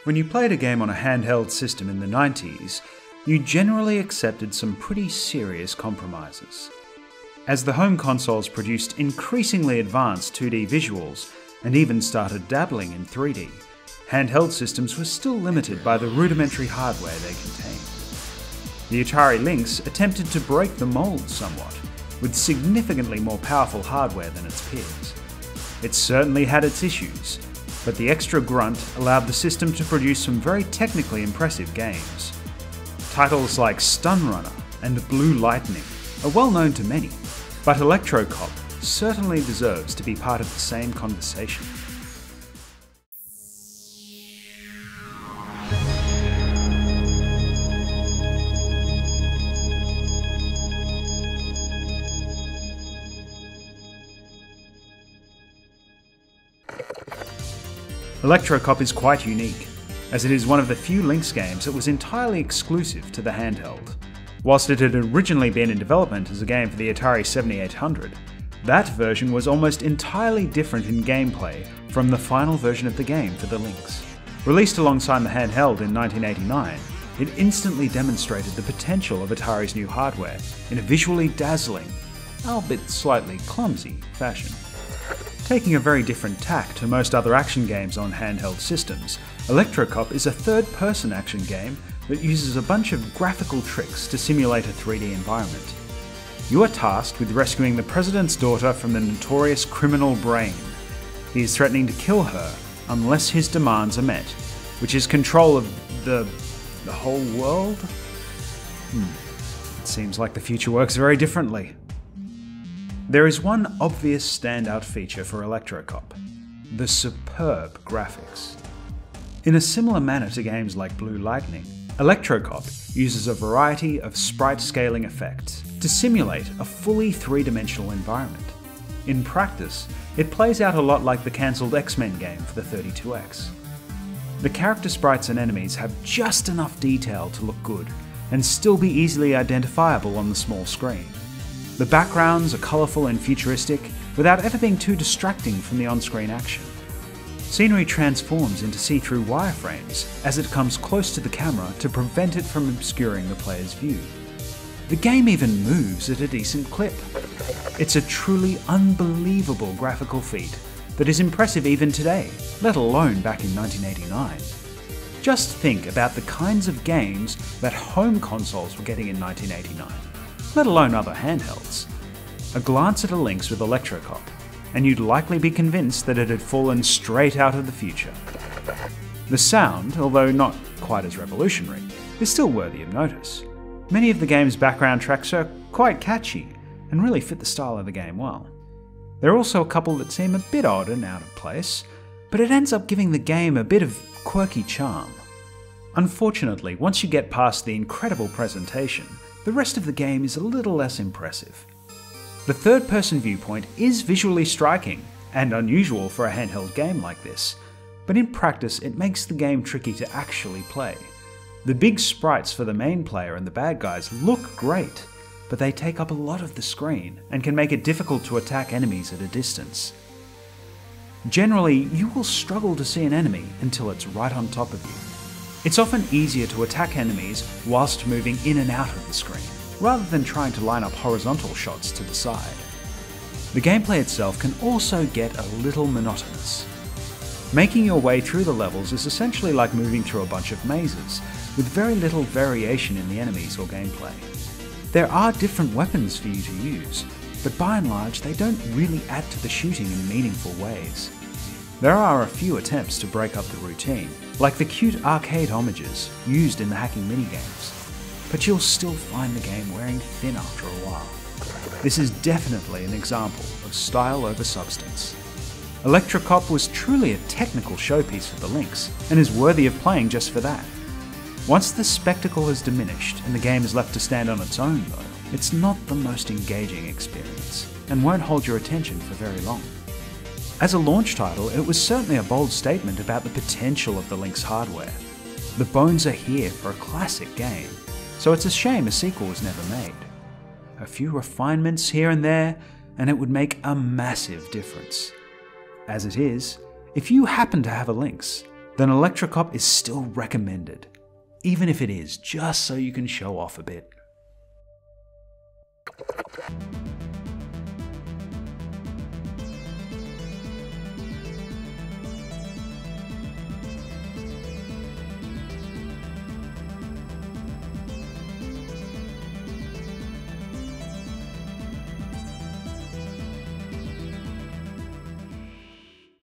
When you played a game on a handheld system in the 90s, you generally accepted some pretty serious compromises. As the home consoles produced increasingly advanced 2D visuals and even started dabbling in 3D, handheld systems were still limited by the rudimentary hardware they contained. The Atari Lynx attempted to break the mold somewhat, with significantly more powerful hardware than its peers. It certainly had its issues, but the extra grunt allowed the system to produce some very technically impressive games. Titles like Stun Runner and Blue Lightning are well known to many, but Electrocop certainly deserves to be part of the same conversation. Electrocop is quite unique, as it is one of the few Lynx games that was entirely exclusive to the handheld. Whilst it had originally been in development as a game for the Atari 7800, that version was almost entirely different in gameplay from the final version of the game for the Lynx. Released alongside the handheld in 1989, it instantly demonstrated the potential of Atari's new hardware in a visually dazzling, albeit slightly clumsy, fashion. Taking a very different tack to most other action games on handheld systems, Electrocop is a third-person action game that uses a bunch of graphical tricks to simulate a 3D environment. You are tasked with rescuing the president's daughter from the notorious criminal Brain. He is threatening to kill her unless his demands are met, which is control of the whole world? It seems like the future works very differently. There is one obvious standout feature for Electrocop: the superb graphics. In a similar manner to games like Blue Lightning, Electrocop uses a variety of sprite scaling effects to simulate a fully three-dimensional environment. In practice, it plays out a lot like the cancelled X-Men game for the 32X. The character sprites and enemies have just enough detail to look good and still be easily identifiable on the small screen. The backgrounds are colourful and futuristic without ever being too distracting from the on-screen action. Scenery transforms into see-through wireframes as it comes close to the camera to prevent it from obscuring the player's view. The game even moves at a decent clip. It's a truly unbelievable graphical feat that is impressive even today, let alone back in 1989. Just think about the kinds of games that home consoles were getting in 1989. Let alone other handhelds. A glance at a Lynx with Electrocop, and you'd likely be convinced that it had fallen straight out of the future. The sound, although not quite as revolutionary, is still worthy of notice. Many of the game's background tracks are quite catchy, and really fit the style of the game well. There are also a couple that seem a bit odd and out of place, but it ends up giving the game a bit of quirky charm. Unfortunately, once you get past the incredible presentation, the rest of the game is a little less impressive. The third-person viewpoint is visually striking and unusual for a handheld game like this, but in practice it makes the game tricky to actually play. The big sprites for the main player and the bad guys look great, but they take up a lot of the screen and can make it difficult to attack enemies at a distance. Generally, you will struggle to see an enemy until it's right on top of you. It's often easier to attack enemies whilst moving in and out of the screen, rather than trying to line up horizontal shots to the side. The gameplay itself can also get a little monotonous. Making your way through the levels is essentially like moving through a bunch of mazes, with very little variation in the enemies or gameplay. There are different weapons for you to use, but by and large they don't really add to the shooting in meaningful ways. There are a few attempts to break up the routine, like the cute arcade homages used in the hacking minigames, but you'll still find the game wearing thin after a while. This is definitely an example of style over substance. Electrocop was truly a technical showpiece for the Lynx, and is worthy of playing just for that. Once the spectacle has diminished and the game is left to stand on its own though, it's not the most engaging experience, and won't hold your attention for very long. As a launch title, it was certainly a bold statement about the potential of the Lynx hardware. The bones are here for a classic game, so it's a shame a sequel was never made. A few refinements here and there, and it would make a massive difference. As it is, if you happen to have a Lynx, then Electrocop is still recommended, even if it is just so you can show off a bit.